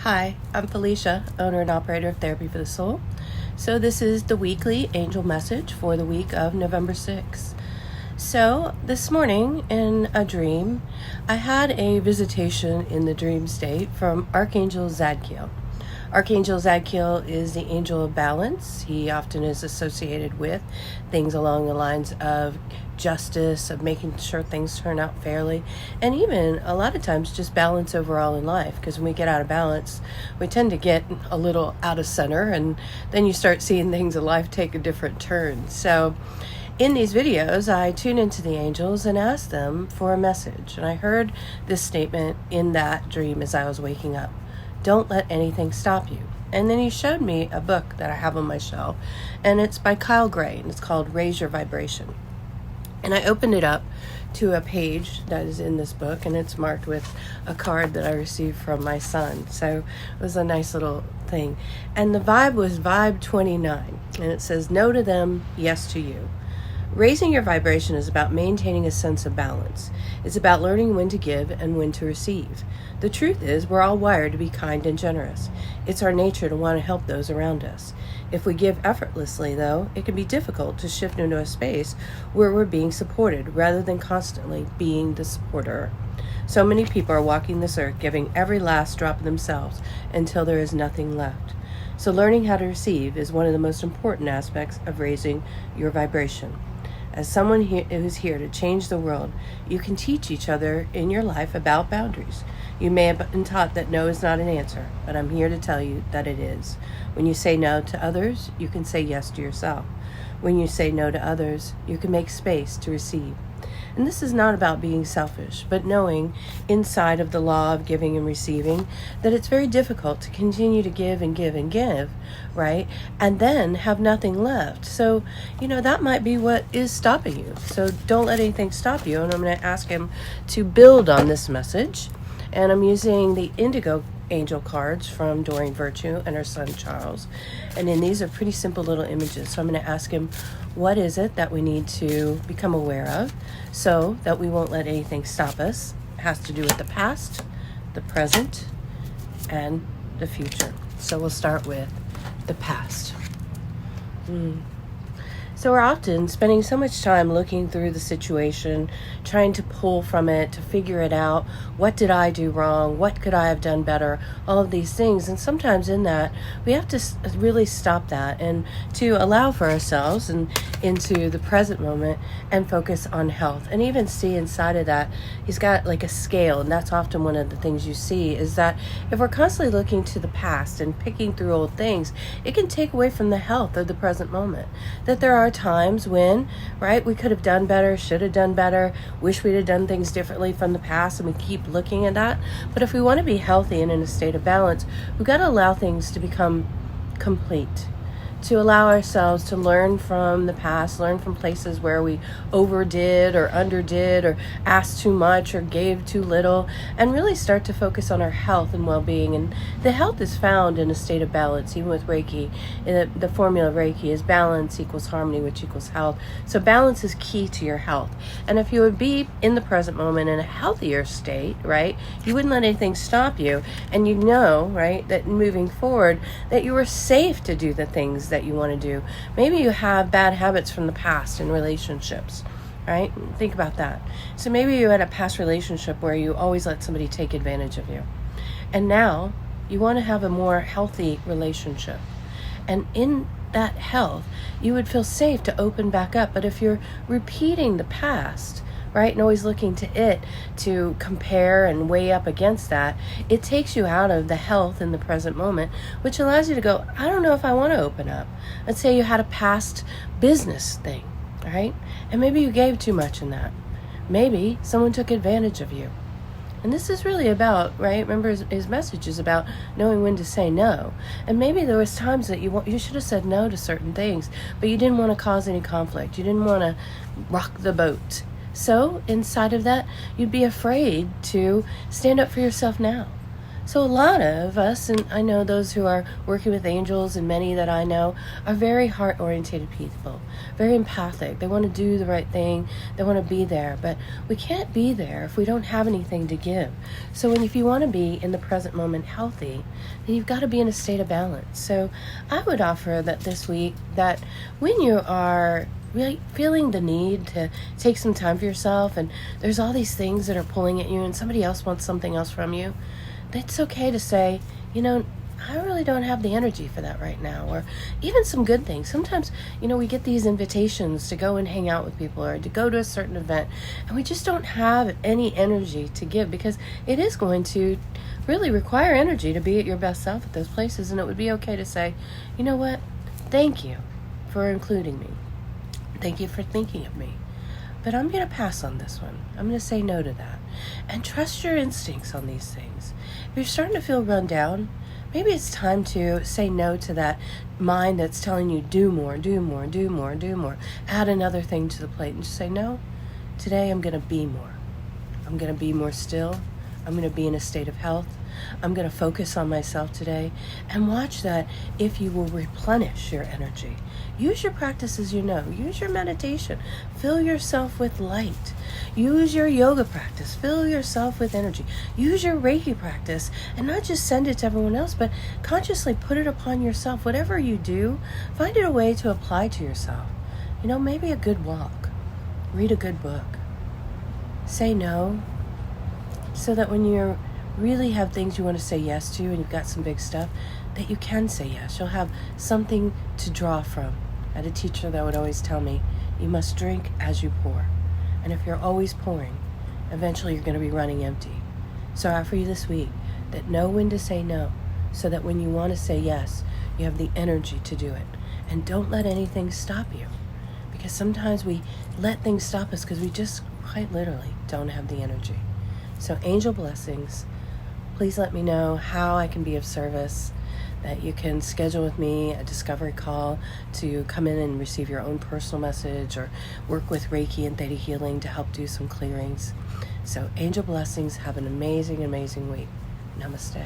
Hi, I'm Felicia, owner and operator of Therapy for the Soul. So this is the weekly angel message for the week of November 6th. So this morning in a dream, I had a visitation in the dream state from Archangel Zadkiel. Archangel Zadkiel is the angel of balance. He often is associated with things along the lines of justice, of making sure things turn out fairly, and even a lot of times just balance overall in life, because when we get out of balance, we tend to get a little out of center, and then you start seeing things in life take a different turn. So in these videos, I tune into the angels and ask them for a message, and I heard this statement in that dream as I was waking up: don't let anything stop you. And then he showed me a book that I have on my shelf, and it's by Kyle Gray, and it's called Raise Your Vibration. And I opened it up to a page that is in this book, and it's marked with a card that I received from my son. So it was a nice little thing. And the vibe was vibe 29, and it says, no to them, yes to you. Raising your vibration is about maintaining a sense of balance. It's about learning when to give and when to receive. The truth is, we're all wired to be kind and generous. It's our nature to want to help those around us. If we give effortlessly, though, it can be difficult to shift into a space where we're being supported rather than constantly being the supporter. So many people are walking this earth giving every last drop of themselves until there is nothing left. So learning how to receive is one of the most important aspects of raising your vibration. As someone who's here to change the world, you can teach each other in your life about boundaries. You may have been taught that no is not an answer, but I'm here to tell you that it is. When you say no to others, you can say yes to yourself. When you say no to others, you can make space to receive. And this is not about being selfish, but knowing inside of the law of giving and receiving that it's very difficult to continue to give and give and give, right? And then have nothing left. So, that might be what is stopping you. So don't let anything stop you. And I'm going to ask him to build on this message. And I'm using the Indigo angel cards from Doreen Virtue and her son Charles. And then these are pretty simple little images. So I'm going to ask him, what is it that we need to become aware of so that we won't let anything stop us? It has to do with the past, the present, and the future. So we'll start with the past. So we're often spending so much time looking through the situation, trying to pull from it, to figure it out. What did I do wrong? What could I have done better? All of these things. And sometimes in that, we have to really stop that and to allow for ourselves and into the present moment and focus on health. And even see inside of that, he's got like a scale. And that's often one of the things you see is that if we're constantly looking to the past and picking through old things, it can take away from the health of the present moment. That there are times when, right, we could have done better, should have done better, wish we'd have done things differently from the past, and we keep looking at that. But if we want to be healthy and in a state of balance, we've got to allow things to become complete, to allow ourselves to learn from the past, learn from places where we overdid or underdid or asked too much or gave too little, and really start to focus on our health and well-being. And the health is found in a state of balance, even with Reiki. The formula of Reiki is balance equals harmony, which equals health. So balance is key to your health. And if you would be in the present moment in a healthier state, right, you wouldn't let anything stop you. And you know, right, that moving forward, that you are safe to do the things that you want to do. Maybe you have bad habits from the past in relationships, right? Think about that. So maybe you had a past relationship where you always let somebody take advantage of you. And now you want to have a more healthy relationship. And in that health, you would feel safe to open back up. But if you're repeating the past, right, and always looking to it to compare and weigh up against that, it takes you out of the health in the present moment, which allows you to go, I don't know if I want to open up. Let's say you had a past business thing, right? And maybe you gave too much in that. Maybe someone took advantage of you. And this is really about, right, remember his message is about knowing when to say no. And maybe there was times that you should have said no to certain things, but you didn't want to cause any conflict. You didn't want to rock the boat. So inside of that, you'd be afraid to stand up for yourself now. So a lot of us, and I know those who are working with angels and many that I know, are very heart-oriented people, very empathic. They want to do the right thing. They want to be there. But we can't be there if we don't have anything to give. So if you want to be in the present moment healthy, then you've got to be in a state of balance. So I would offer that this week, that when you are really feeling the need to take some time for yourself, and there's all these things that are pulling at you and somebody else wants something else from you, it's okay to say, I really don't have the energy for that right now. Or even some good things. Sometimes, we get these invitations to go and hang out with people or to go to a certain event, and we just don't have any energy to give, because it is going to really require energy to be at your best self at those places. And it would be okay to say, you know what? Thank you for including me. Thank you for thinking of me. But I'm going to pass on this one. I'm going to say no to that. And trust your instincts on these things. If you're starting to feel run down, maybe it's time to say no to that mind that's telling you do more, do more, do more, do more. Add another thing to the plate and just say, no, today I'm going to be more. I'm going to be more still. I'm going to be in a state of health. I'm going to focus on myself today, and watch that if you will replenish your energy. Use your practices, use your meditation, fill yourself with light. Use your yoga practice, fill yourself with energy. Use your Reiki practice, and not just send it to everyone else, but consciously put it upon yourself. Whatever you do, find it a way to apply to yourself. Maybe a good walk, read a good book, say no, so that when you really have things you want to say yes to and you've got some big stuff, that you can say yes. You'll have something to draw from. I had a teacher that would always tell me, you must drink as you pour. And if you're always pouring, eventually you're going to be running empty. So I offer you this week that know when to say no, so that when you want to say yes, you have the energy to do it. And don't let anything stop you. Because sometimes we let things stop us because we just quite literally don't have the energy. So angel blessings. Please let me know how I can be of service, that you can schedule with me a discovery call to come in and receive your own personal message, or work with Reiki and ThetaHealing to help do some clearings. So angel blessings. Have an amazing, amazing week. Namaste.